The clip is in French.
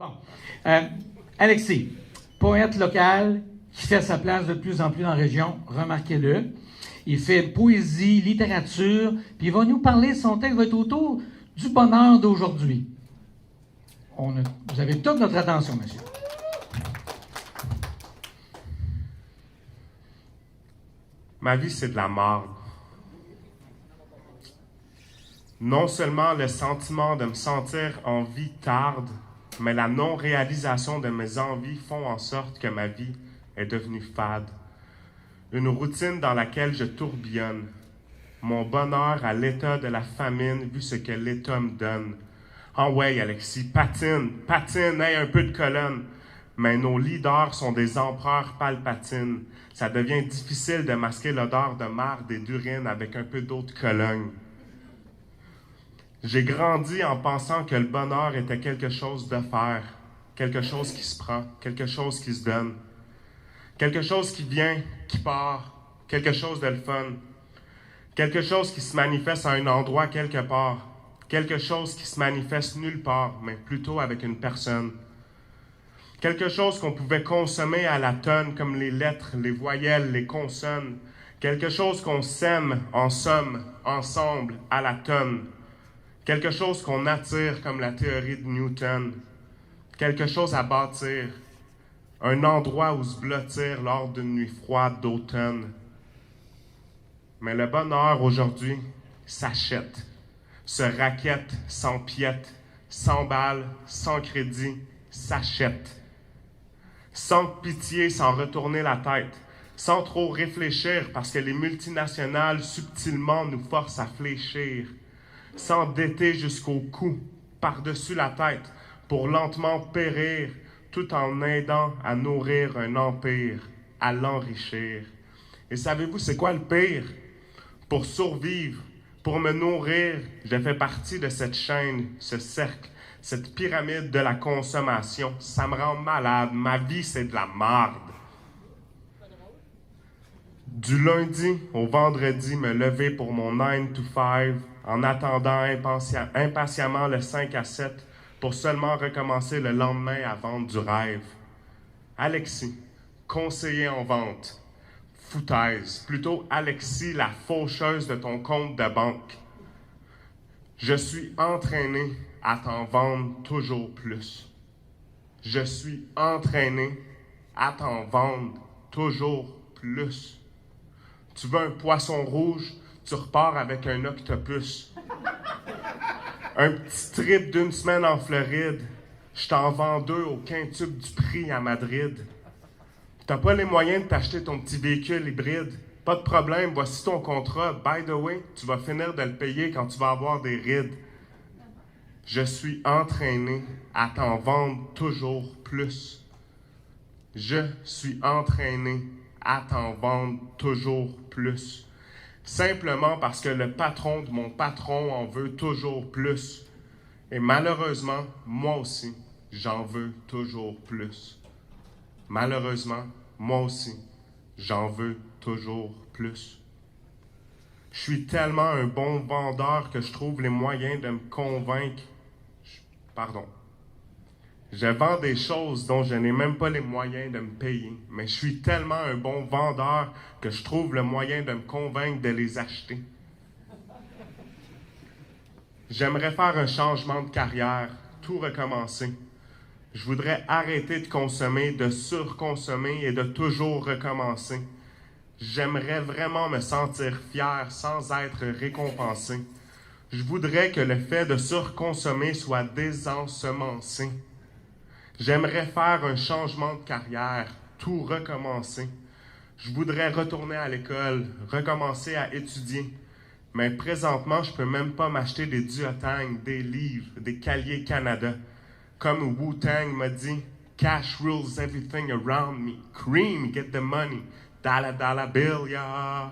Bon. Alexis, poète local qui fait sa place de plus en plus dans la région, remarquez-le. Il fait poésie, littérature, puis il va nous parler, son texte va être autour du bonheur d'aujourd'hui. Vous avez toute notre attention, monsieur. Ma vie, c'est de la marde. Non seulement le sentiment de me sentir en vie tarde, mais la non-réalisation de mes envies font en sorte que ma vie est devenue fade. Une routine dans laquelle je tourbillonne. Mon bonheur à l'état de la famine, vu ce que l'État me donne. Ah ouais, Alexis, patine, aie un peu de colonne. Mais nos leaders sont des empereurs palpatines. Ça devient difficile de masquer l'odeur de marde et d'urine avec un peu d'eau de Cologne. J'ai grandi en pensant que le bonheur était quelque chose de faire, quelque chose qui se prend, quelque chose qui se donne, quelque chose qui vient, qui part, quelque chose de le fun, quelque chose qui se manifeste à un endroit quelque part, quelque chose qui se manifeste nulle part, mais plutôt avec une personne. Quelque chose qu'on pouvait consommer à la tonne, comme les lettres, les voyelles, les consonnes. Quelque chose qu'on sème, en somme, ensemble, à la tonne. Quelque chose qu'on attire, comme la théorie de Newton. Quelque chose à bâtir. Un endroit où se blottir lors d'une nuit froide d'automne. Mais le bonheur, aujourd'hui, s'achète, se raquette, s'empiète, s'emballe, sans crédit, s'achète. Sans pitié, sans retourner la tête, sans trop réfléchir parce que les multinationales subtilement nous forcent à fléchir, s'endetter jusqu'au cou, par-dessus la tête, pour lentement périr, tout en aidant à nourrir un empire, à l'enrichir. Et savez-vous c'est quoi le pire? Pour survivre, pour me nourrir, je fais partie de cette chaîne, ce cercle, cette pyramide de la consommation. Ça me rend malade. Ma vie, c'est de la marde. Du lundi au vendredi, me lever pour mon 9 to 5, en attendant impatiemment le 5 à 7, pour seulement recommencer le lendemain à vendre du rêve. Alexis, conseiller en vente. Foutaise. Plutôt Alexis, la faucheuse de ton compte de banque. Je suis entraîné à t'en vendre toujours plus. Je suis entraîné à t'en vendre toujours plus. Tu veux un poisson rouge, tu repars avec un octopus. Un petit trip d'une semaine en Floride, je t'en vends 2 au quintuple du prix à Madrid. T'as pas les moyens de t'acheter ton petit véhicule hybride. Pas de problème, voici ton contrat. By the way, tu vas finir de le payer quand tu vas avoir des rides. Je suis entraîné à t'en vendre toujours plus. Je suis entraîné à t'en vendre toujours plus. Simplement parce que le patron de mon patron en veut toujours plus. Et malheureusement, moi aussi, j'en veux toujours plus. Malheureusement, moi aussi, j'en veux toujours plus. Je suis tellement un bon vendeur que je trouve les moyens de me convaincre. Je vends des choses dont je n'ai même pas les moyens de me payer, mais je suis tellement un bon vendeur que je trouve le moyen de me convaincre de les acheter. J'aimerais faire un changement de carrière, tout recommencer. Je voudrais arrêter de consommer, de surconsommer et de toujours recommencer. J'aimerais vraiment me sentir fier sans être récompensé. Je voudrais que le fait de surconsommer soit désensemencé. J'aimerais faire un changement de carrière, tout recommencer. Je voudrais retourner à l'école, recommencer à étudier. Mais présentement, je peux même pas m'acheter des duotangs, des livres, des cahiers Canada. Comme Wu-Tang m'a dit, cash rules everything around me. Cream, get the money. Dollar, dollar bill, yeah.